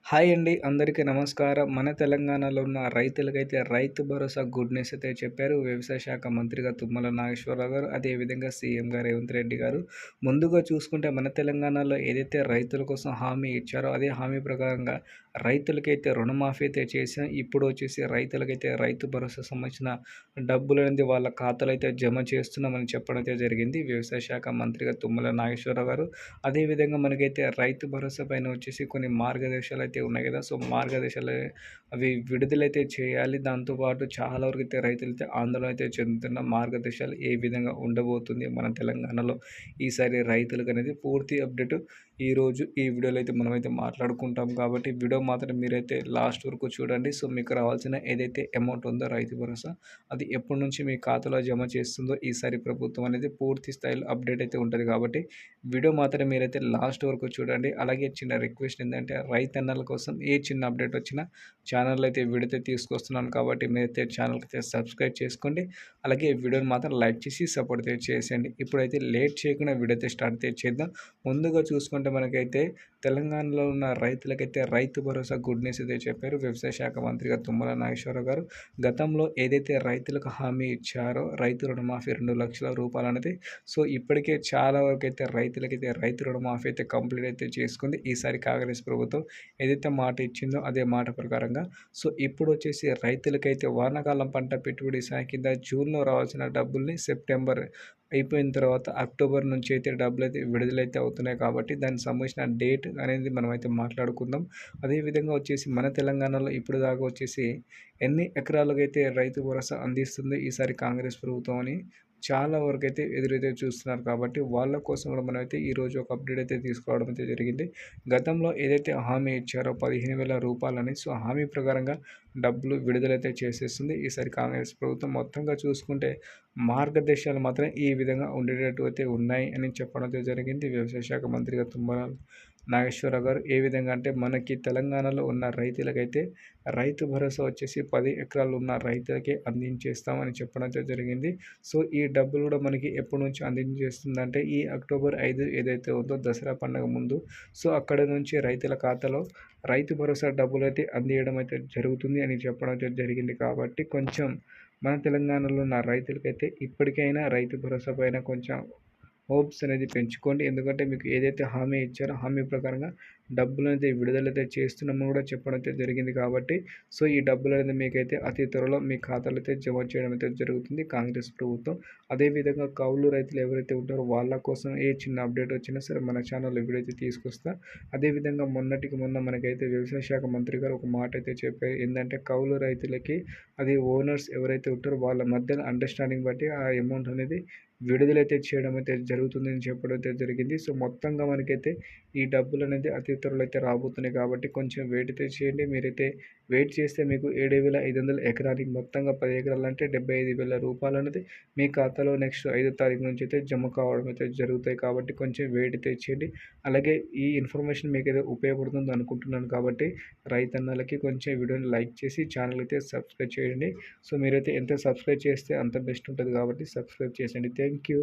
Hi అండి. అందరికీ నమస్కారం. మన తెలంగాణలో ఉన్న రైతులకైతే రైతు భరోసా గుడ్ న్యూస్ అయితే చెప్పారు. వ్యవసాయ శాఖ మంత్రిగా తుమ్మల నాగేశ్వరరావు గారు, అదేవిధంగా సీఎంగా రేవంత్ రెడ్డి గారు. ముందుగా చూసుకుంటే మన తెలంగాణలో ఏదైతే రైతుల కోసం హామీ ఇచ్చారో అదే హామీ ప్రకారంగా రైతులకైతే రుణమాఫీ అయితే చేసాం. ఇప్పుడు వచ్చేసి రైతులకైతే రైతు భరోసా సంబంధించిన డబ్బులనేది వాళ్ళ ఖాతాలో అయితే జమ చేస్తున్నామని చెప్పడం అయితే జరిగింది. వ్యవసాయ శాఖ మంత్రిగా తుమ్మల నాగేశ్వరరావు గారు. అదేవిధంగా మనకైతే రైతు భరోసా పైన వచ్చేసి కొన్ని మార్గదర్శకాలు అయితే ఉన్నాయి కదా! సో, మార్గదర్శకాలు అవి విడుదలైతే చేయాలి. దాంతోపాటు చాలా వరకైతే రైతులైతే ఆందోళన అయితే చెందుతున్న మార్గదర్శకాలు ఏ విధంగా ఉండబోతుంది మన తెలంగాణలో ఈసారి రైతులకనేది పూర్తి అప్డేట్ ఈరోజు ఈ వీడియోలో అయితే మనమైతే మాట్లాడుకుంటాం కాబట్టి వీడియో మాత్రం మీరైతే లాస్ట్ వరకు చూడండి. సో, మీకు రావాల్సిన ఏదైతే అమౌంట్ ఉందో రైతు భరోసా అది ఎప్పటి నుంచి మీ ఖాతాలో జమ చేస్తుందో ఈసారి ప్రభుత్వం అనేది పూర్తి స్థాయిలో అప్డేట్ అయితే ఉంటది కాబట్టి వీడియో మాత్రం మీరైతే లాస్ట్ వరకు చూడండి. అలాగే చిన్న రిక్వెస్ట్ ఏంటంటే రైతన్నల కోసం ఏ చిన్న అప్డేట్ వచ్చినా ఛానల్‌లో అయితే వీడియో అయితే తీసుకొస్తున్నాను కాబట్టి మీరైతే ఛానల్‌కి అయితే సబ్స్క్రైబ్ చేసుకోండి. అలాగే వీడియోని మాత్రం లైక్ చేసి సపోర్ట్ అయితే చేసేయండి. ఇప్పుడైతే లేట్ చేయకుండా వీడియో అయితే స్టార్ట్ అయితే చేద్దాం. ముందుగా చూసుకుంటే మనకైతే తెలంగాణలో ఉన్న రైతులకైతే రైతు భరోసా గుడ్ న్యూస్ అయితే చెప్పారు. వ్యవసాయ శాఖ మంత్రిగా తుమ్మల నాగేశ్వరరావు గారు. గతంలో ఏదైతే రైతులకు హామీ ఇచ్చారో రైతు రుణమాఫీ 2,00,000 రూపాయలనేది సో, ఇప్పటికే చాలా వరకైతే రైతులకైతే రైతు రుణమాఫీ అయితే కంప్లీట్ అయితే చేసుకుంది. ఈసారి కాంగ్రెస్ ప్రభుత్వం ఏదైతే మాట ఇచ్చిందో అదే మాట ప్రకారంగా సో, ఇప్పుడు వచ్చేసి రైతులకైతే వానాకాలం పంట పెట్టుబడి సాయం కింద జూన్‌లో రావాల్సిన డబ్బుల్ని సెప్టెంబర్ అయిపోయిన తర్వాత అక్టోబర్ నుంచి అయితే డబ్బులైతే విడుదలైతే అవుతున్నాయి కాబట్టి దానికి సంబంధించిన డేట్ అనేది మనమైతే మాట్లాడుకుందాం. అదేవిధంగా వచ్చేసి మన తెలంగాణలో ఇప్పుడు దాకా వచ్చేసి ఎన్ని ఎకరాలకైతే రైతు భరోసా అందిస్తుంది ఈసారి కాంగ్రెస్ ప్రభుత్వం అని చాలా వరకైతే ఎదురైతే చూస్తున్నారు కాబట్టి వాళ్ళ కోసం కూడా మనమైతే ఈరోజు ఒక అప్డేట్ అయితే తీసుకోవడం అయితే జరిగింది. గతంలో ఏదైతే హామీ ఇచ్చారో 15,000 రూపాయలని సో, హామీ ప్రకారంగా డబ్బులు విడుదలైతే చేసేస్తుంది ఈసారి కాంగ్రెస్ ప్రభుత్వం. మొత్తంగా చూసుకుంటే మార్గదర్శకాలు మాత్రం ఈ విధంగా ఉండేటట్టు అయితే ఉన్నాయి అని చెప్పడం అయితే జరిగింది. వ్యవసాయ శాఖ మంత్రిగా తుమ్మల నాగేశ్వరరావు గారు ఏ విధంగా అంటే మనకి తెలంగాణలో ఉన్న రైతులకైతే రైతు భరోసా వచ్చేసి 10 ఎకరాలు ఉన్న రైతులకే అందించేస్తామని చెప్పడం అయితే జరిగింది. సో, ఈ డబ్బులు కూడా మనకి ఎప్పటి నుంచి అందించేస్తుందంటే ఈ అక్టోబర్ 5 ఏదైతే ఉందో దసరా పండుగ ముందు సో, అక్కడ నుంచి రైతుల ఖాతాలో రైతు భరోసా డబ్బులైతే అందియడం అయితే జరుగుతుంది అని చెప్పడం అయితే జరిగింది కాబట్టి కొంచెం మన తెలంగాణలో ఉన్న రైతులకైతే ఇప్పటికైనా రైతు భరోసా పైన కొంచెం హోప్స్ అనేది పెంచుకోండి. ఎందుకంటే మీకు ఏదైతే హామీ ఇచ్చారో హామీ ప్రకారంగా డబ్బులనేది విడుదలైతే చేస్తున్నామని కూడా చెప్పడం అయితే జరిగింది కాబట్టి సో, ఈ డబ్బులనేది మీకైతే అతి త్వరలో మీ ఖాతాలో అయితే జమ చేయడం అయితే జరుగుతుంది కాంగ్రెస్ ప్రభుత్వం. అదేవిధంగా కౌలు రైతులు ఎవరైతే ఉంటారో వాళ్ళ కోసం ఏ చిన్న అప్డేట్ వచ్చినా సరే మన ఛానల్‌లో వీడియో అయితే తీసుకొస్తా. అదేవిధంగా మొన్నటికి మొన్న మనకైతే వ్యవసాయ శాఖ మంత్రి గారు ఒక మాట అయితే చెప్పారు. ఏందంటే కౌలు రైతులకి అది ఓనర్స్ ఎవరైతే ఉంటారో వాళ్ళ మధ్యన అండర్‌స్టాండింగ్ బట్టి ఆ అమౌంట్ అనేది విడుదలైతే చేయడం అయితే జరుగుతుందని చెప్పడం అయితే జరిగింది. సో, మొత్తంగా మనకైతే ఈ డబ్బులనేది అతి త్వరలో అయితే రాబోతున్నాయి కాబట్టి కొంచెం వెయిట్ అయితే చేయండి. మీరైతే వెయిట్ చేస్తే మీకు 7,500 ఎకరానికి మొత్తంగా 10 ఎకరాలంటే 75,000 రూపాయలనేది మీ ఖాతాలో నెక్స్ట్ 5వ తారీఖు నుంచి అయితే జమ కావడం అయితే జరుగుతాయి కాబట్టి కొంచెం వెయిట్ అయితే చేయండి. అలాగే ఈ ఇన్ఫర్మేషన్ మీకైతే ఉపయోగపడుతుంది అనుకుంటున్నాను కాబట్టి రైతన్నలకి కొంచెం వీడియోని లైక్ చేసి ఛానల్ అయితే సబ్స్క్రైబ్ చేయండి. సో, మీరైతే ఎంత సబ్స్క్రైబ్ చేస్తే అంత బెస్ట్ ఉంటది కాబట్టి సబ్స్క్రైబ్ చేసేయండి. Thank you.